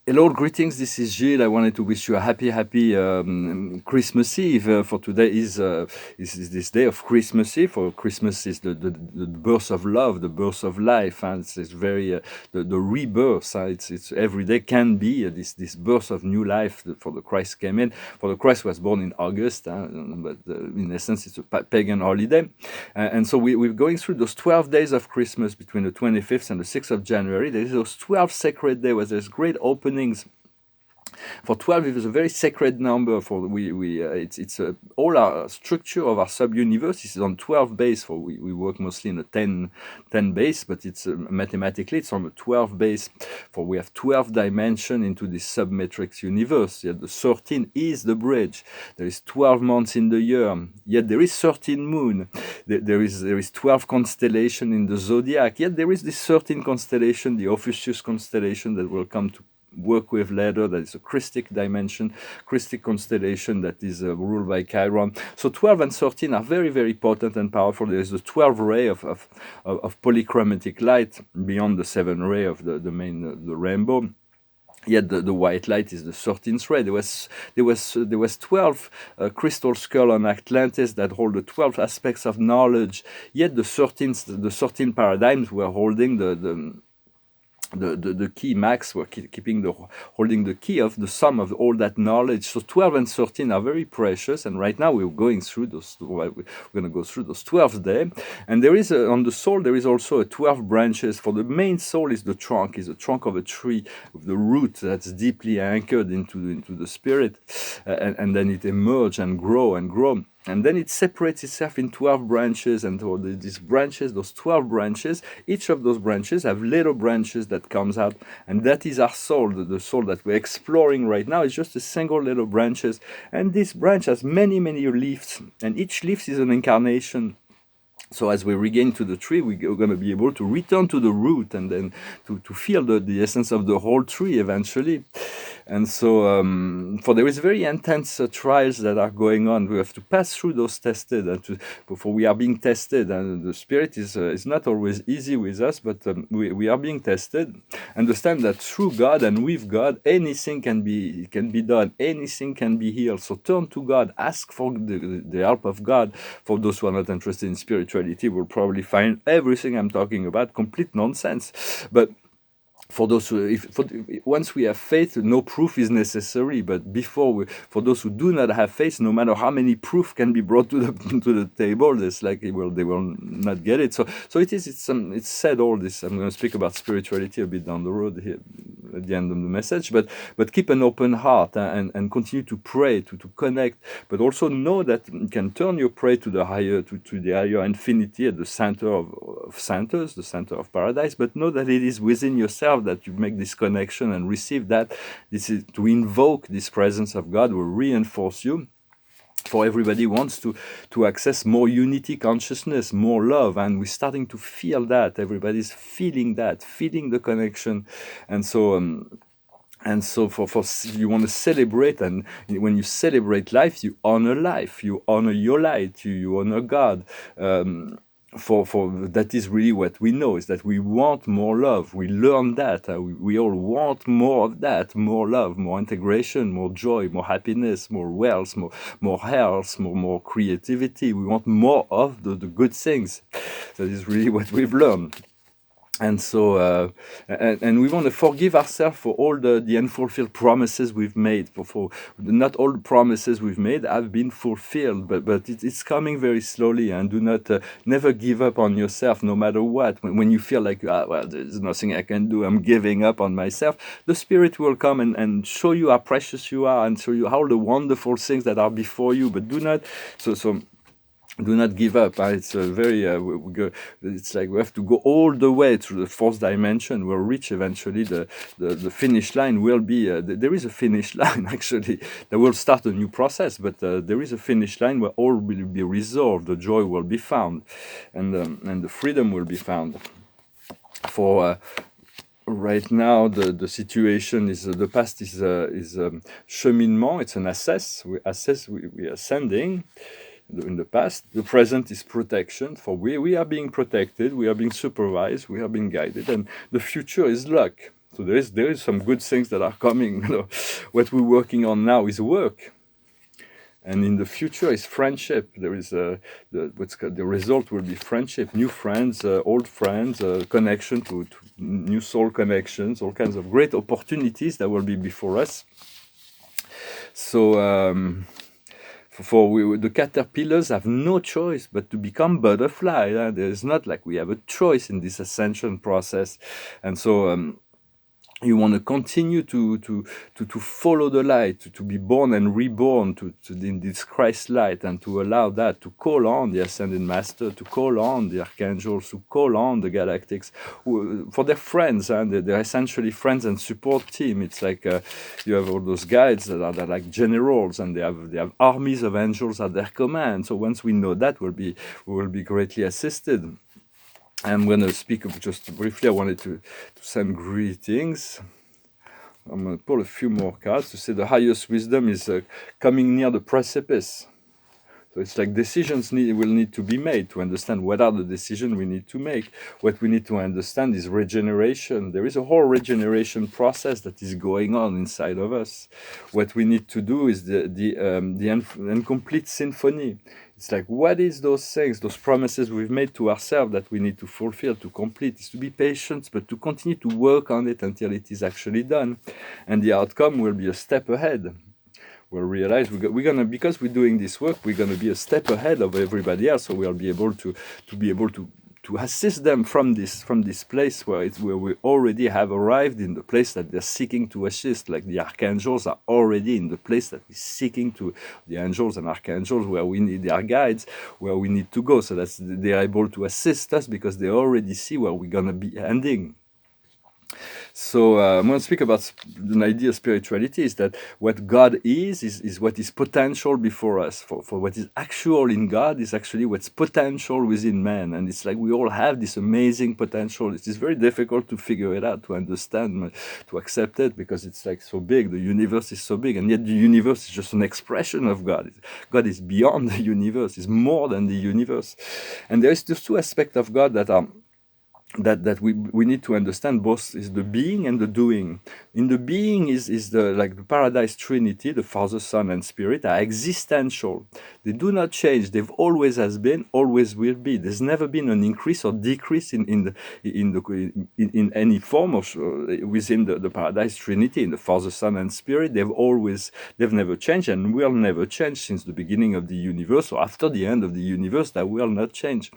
Hello, greetings. This is Gilles. I wanted to wish you a happy Christmas Eve. For today is this day of Christmas Eve. For Christmas is the birth of love, the birth of life, and it's very the rebirth. It's every day can be this birth of new life. For the Christ came in. For the Christ was born in August, but in essence it's a pagan holiday, and so we're going through those 12 days of Christmas between the 25th and the 6th of January. There's those 12 sacred days where there's great openings. For 12, it is a very sacred number. For it's all our structure of our sub-universe is on 12 base. For we work mostly in a 10 base, but it's mathematically it's on a 12 base. For we have 12 dimension into this submatrix universe. Yet the 13 is the bridge. There is 12 months in the year. Yet there is 13 moon. There is 12 constellation in the zodiac. Yet there is this 13 constellation, the Ophiuchus constellation, that will come to work with later. That is a Christic dimension, Christic constellation that is ruled by Chiron. So 12 and 13 are very, very potent and powerful. There is the 12 ray of polychromatic light beyond the 7 ray of the main the rainbow. Yet the white light is the 13th ray. There was 12 crystal skull on Atlantis that hold the 12 aspects of knowledge. Yet the 13 paradigms were holding the key. Max were holding the key of the sum of all that knowledge. So 12 and 13 are very precious, and right now we're going through those. We're going to go through those 12th day, and there is on the soul there is also a 12 branches. For the main soul is the trunk of a tree with the root that's deeply anchored into the spirit, and then it emerge and grow. And then it separates itself in 12 branches, and these branches, those 12 branches, each of those branches have little branches that comes out, and that is our soul. The soul that we're exploring right now is just a single little branches, and this branch has many, many leaves, and each leaf is an incarnation. So as we regain to the tree, we're going to be able to return to the root, and then to feel the essence of the whole tree eventually. And so, for there is very intense trials that are going on. We have to pass through those tested, before we are being tested. And the spirit is not always easy with us, but we are being tested. Understand that through God and with God, anything can be done. Anything can be healed. So turn to God. Ask for the help of God. For those who are not interested in spirituality, will probably find everything I'm talking about complete nonsense. But for those once we have faith, no proof is necessary. But for those who do not have faith, no matter how many proof can be brought to the table, it's like they will not get it. So it's said all this. I'm going to speak about spirituality a bit down the road here at the end of the message. But keep an open heart, and continue to pray, to connect. But also know that you can turn your prayer to the higher infinity, at the center of centers, the center of paradise. But know that it is within yourself that you make this connection and receive that. This is to invoke this presence of God will reinforce you. For everybody wants to access more unity consciousness, more love, and we're starting to feel that. Everybody's feeling that, feeling the connection. And so for you want to celebrate, and when you celebrate life, you honor your light, you honor God. For that is really what we know, is that we want more love. We learn that we all want more of that, more love, more integration, more joy, more happiness, more wealth, more health, more creativity. We want more of the good things. That is really what we've learned. And so, and we want to forgive ourselves for all the unfulfilled promises we've made. For not all the promises we've made have been fulfilled, but it's coming very slowly. And do not never give up on yourself, no matter what. When you feel like well, there's nothing I can do, I'm giving up on myself, the Spirit will come and show you how precious you are, and show you all the wonderful things that are before you. But do not do not give up. It's very. It's like we have to go all the way through the fourth dimension. We'll reach eventually the finish line. Will be there is a finish line actually. That will start a new process, but there is a finish line where all will be resolved. The joy will be found, and the freedom will be found. For right now, the situation is the past is cheminement. It's an assess. We are ascending. In the past, the present is protection. For we are being protected, we are being supervised, we are being guided, and the future is luck. So there is some good things that are coming. What we're working on now is work, and in the future is friendship. There is the result will be friendship, new friends, old friends, connection to new soul connections, all kinds of great opportunities that will be before us. So the caterpillars have no choice but to become butterfly. There is not like we have a choice in this ascension process, and so. You want to continue to follow the light, to be born and reborn in this Christ light, and to allow that, to call on the Ascended Master, to call on the archangels, to call on the galactics for their friends, and they're essentially friends and support team. It's like you have all those guides that are like generals, and they have armies of angels at their command. So once we know that, we will be greatly assisted. I'm going to speak just briefly. I wanted to send greetings. I'm going to pull a few more cards to say the highest wisdom is coming near the precipice. So it's like decisions will need to be made to understand what are the decisions we need to make. What we need to understand is regeneration. There is a whole regeneration process that is going on inside of us. What we need to do is the incomplete symphony. It's like, what is those things, those promises we've made to ourselves that we need to fulfill, to complete? It's to be patient, but to continue to work on it until it is actually done. And the outcome will be a step ahead. We'll realize we're gonna, because we're doing this work, we're gonna be a step ahead of everybody else. So we'll be able to assist them from this place where we already have arrived in the place that they're seeking to assist. Like the archangels are already in the place that we're seeking to, the angels and archangels, where we need their guides, where we need to go. So that's they're able to assist us because they already see where we're gonna be ending. So I'm going to speak about an idea of spirituality is that what God is what is potential before us. For what is actual in God is actually what's potential within man. And it's like we all have this amazing potential. It is very difficult to figure it out, to understand, to accept it, because it's like so big. The universe is so big, and yet the universe is just an expression of God. God is beyond the universe, is more than the universe. And there is these two aspects of God that are that we need to understand. Both is the being and the doing. In the being is the like the Paradise Trinity, the Father, Son, and Spirit are existential. They do not change. They've always has been, always will be. There's never been an increase or decrease in any form of within the Paradise Trinity, in the Father, Son, and Spirit. They've never changed and will never change since the beginning of the universe, or after the end of the universe. That will not change.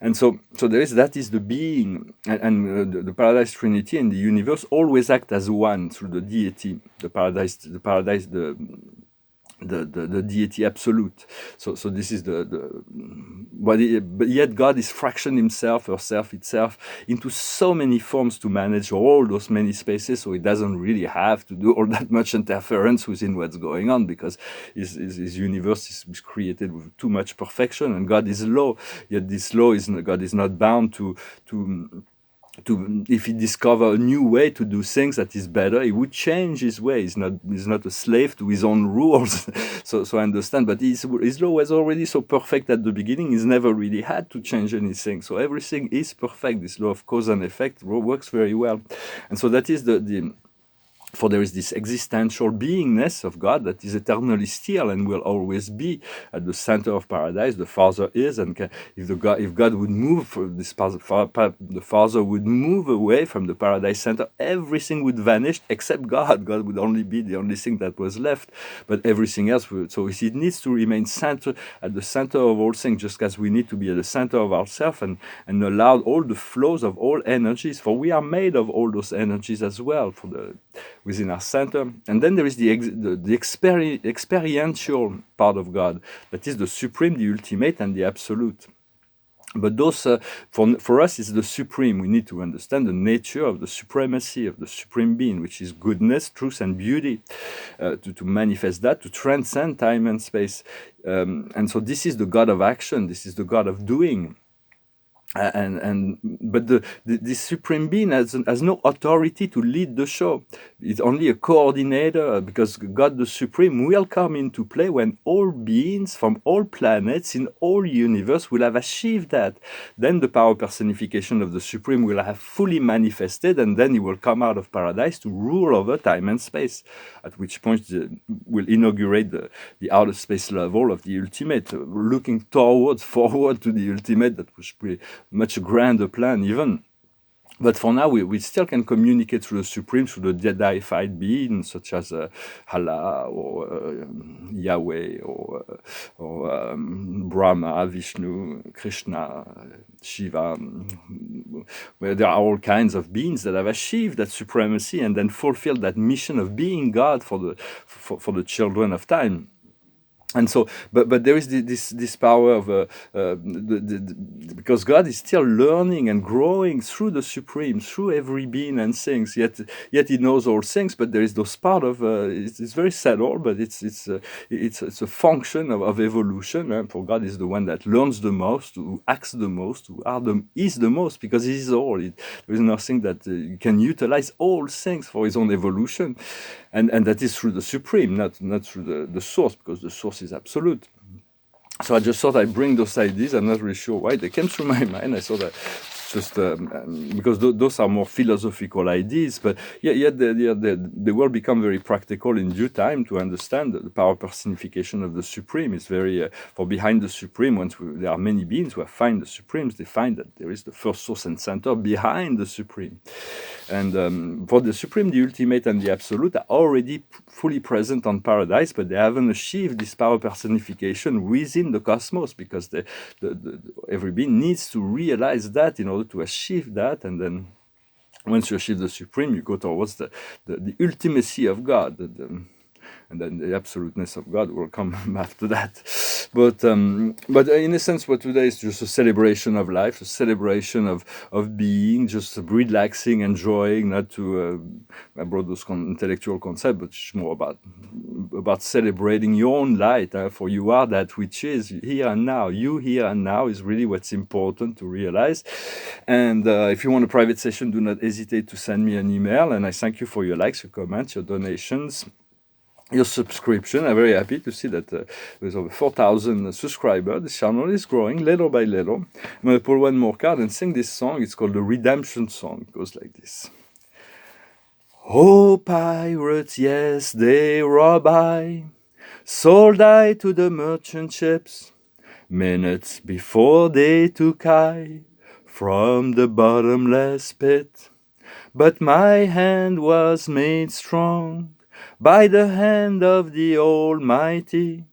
And so that is the being, and the Paradise Trinity and the universe always act as one through the deity, the deity absolute. So this is but yet God is fractioned himself or self itself into so many forms to manage all those many spaces. So it doesn't really have to do all that much interference within what's going on, because his universe is created with too much perfection, and God is law. Yet this law God is not bound to if he discover a new way to do things that is better, he would change his way. He's not a slave to his own rules. so I understand, but his law was already so perfect at the beginning. He's never really had to change anything. So everything is perfect. This law of cause and effect works very well. And so that is for there is this existential beingness of God that is eternally still and will always be at the center of paradise. The Father is, and if God would move, the Father would move away from the paradise center, everything would vanish except God. God would only be the only thing that was left, but everything else would. So it needs to remain at the center of all things, just as we need to be at the center of ourselves and allow all the flows of all energies, for we are made of all those energies as well, within our center. And then there is the experiential part of God, that is the supreme, the ultimate, and the absolute. But those, for us, is the supreme. We need to understand the nature of the supremacy of the supreme being, which is goodness, truth, and beauty, to manifest that, to transcend time and space. And so this is the God of action. This is the God of doing. and but the supreme being has no authority to lead the show. It's only a coordinator, because God the Supreme will come into play when all beings from all planets in all universe will have achieved that. Then the power personification of the Supreme will have fully manifested, and then he will come out of paradise to rule over time and space, at which point will inaugurate the outer space level of the ultimate, looking forward to the ultimate. That was pretty much grander plan even. But for now, we still can communicate through the Supreme, through the deified beings such as Allah or Yahweh or Brahma, Vishnu, Krishna, Shiva. Where there are all kinds of beings that have achieved that supremacy and then fulfilled that mission of being God for the children of time. And so, but there is this power of because God is still learning and growing through the Supreme, through every being and things. Yet He knows all things. But there is those part of it's very subtle, but it's a function of evolution. For God is the one that learns the most, who acts the most, is the most, because He is all. There is nothing that can utilize all things for His own evolution. And that is through the Supreme, not through the source, because the source is absolute. So I just thought I'd bring those ideas. I'm not really sure why they came through my mind. I thought that just because those are more philosophical ideas, but they will become very practical in due time to understand the power personification of the Supreme. Is very for behind the Supreme. There are many beings who have found the Supremes, they find that there is the first source and center behind the Supreme. And for the Supreme, the ultimate and the absolute are already fully present on paradise, but they haven't achieved this power personification within the cosmos, because every being needs to realize that in order to achieve that. And then once you achieve the Supreme, you go towards the ultimacy of God. And then the absoluteness of God will come after that. But in a sense, what today is just a celebration of life, a celebration of being, just relaxing, enjoying, not to, I brought those intellectual concepts, but it's more about celebrating your own light, for you are that which is here and now. You here and now is really what's important to realize. And if you want a private session, do not hesitate to send me an email, and I thank you for your likes, your comments, your donations, your subscription. I'm very happy to see that there's over 4,000 subscribers. This channel is growing little by little. I'm going to pull one more card and sing this song. It's called the Redemption Song. It goes like this. Oh, pirates, yes, they rob I, sold I to the merchant ships, minutes before they took I from the bottomless pit. But my hand was made strong by the hand of the Almighty.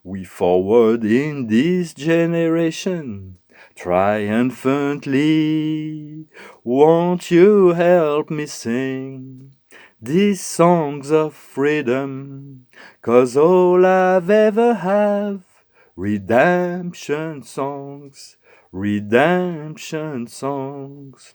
We forward in this generation triumphantly. Won't you help me sing these songs of freedom? 'Cause all I've ever have, redemption songs, redemption songs.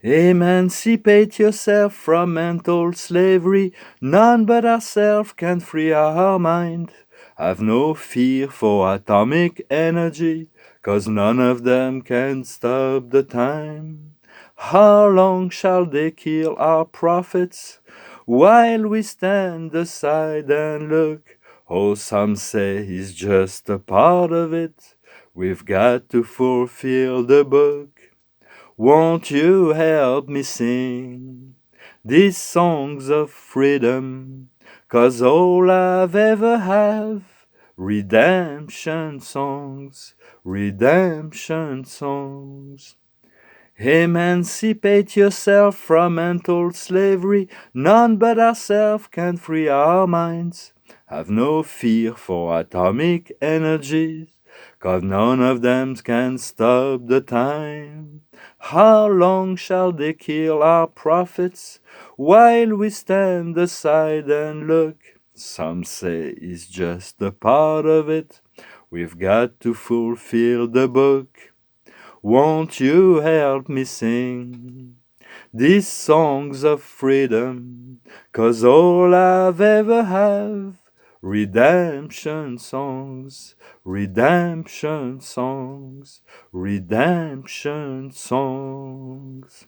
Emancipate yourself from mental slavery. None but ourselves can free our mind. Have no fear for atomic energy, 'cause none of them can stop the time. How long shall they kill our prophets while we stand aside and look? Oh, some say he's just a part of it. We've got to fulfill the book. Won't you help me sing these songs of freedom? 'Cause all I've ever have, redemption songs, redemption songs. Emancipate yourself from mental slavery. None but ourselves can free our minds. Have no fear for atomic energies, 'cause none of them can stop the time. How long shall they kill our prophets while we stand aside and look? Some say it's just a part of it. We've got to fulfill the book. Won't you help me sing these songs of freedom? 'Cause all I've ever have, redemption songs, redemption songs, redemption songs.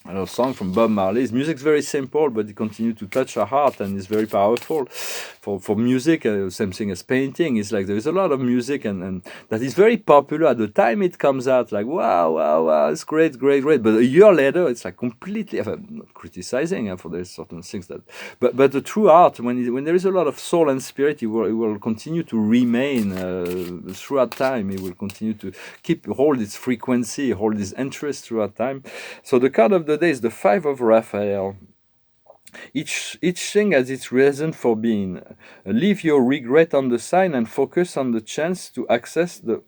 A song from Bob Marley. His music's very simple, but it continues to touch our heart and is very powerful. For music, same thing as painting. It's like there is a lot of music and that is very popular at the time it comes out. Like wow, wow, wow, it's great, great, great. But a year later, it's like completely. I'm not criticizing for there's certain things that, but the true art when there is a lot of soul and spirit, it will continue to remain throughout time. It will continue to hold its frequency, hold its interest throughout time. So the card of the day is the Five of Raphael. Each thing has its reason for being. Leave your regret on the side and focus on the chance to access the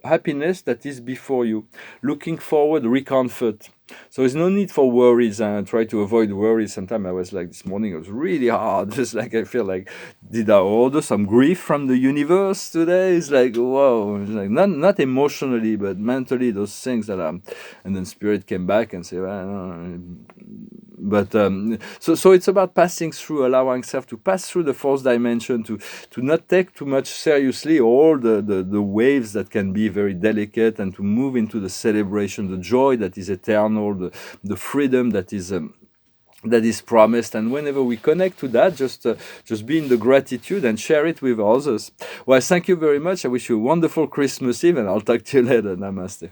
happiness that is before you. Looking forward, recomfort. So there's no need for worries. I try to avoid worries. Sometimes I was like this morning, it was really hard. Just like I feel like, did I order some grief from the universe today? It's like, whoa. It's like not emotionally, but mentally, those things that are. And then Spirit came back and said, well, no. But so it's about passing through, allowing self to pass through the fourth dimension, to not take too much seriously all the waves that can be very delicate, and to move into the celebration, the joy that is eternal, the freedom that is promised. And whenever we connect to that, just be in the gratitude and share it with others. Well, thank you very much. I wish you a wonderful Christmas Eve, and I'll talk to you later. Namaste.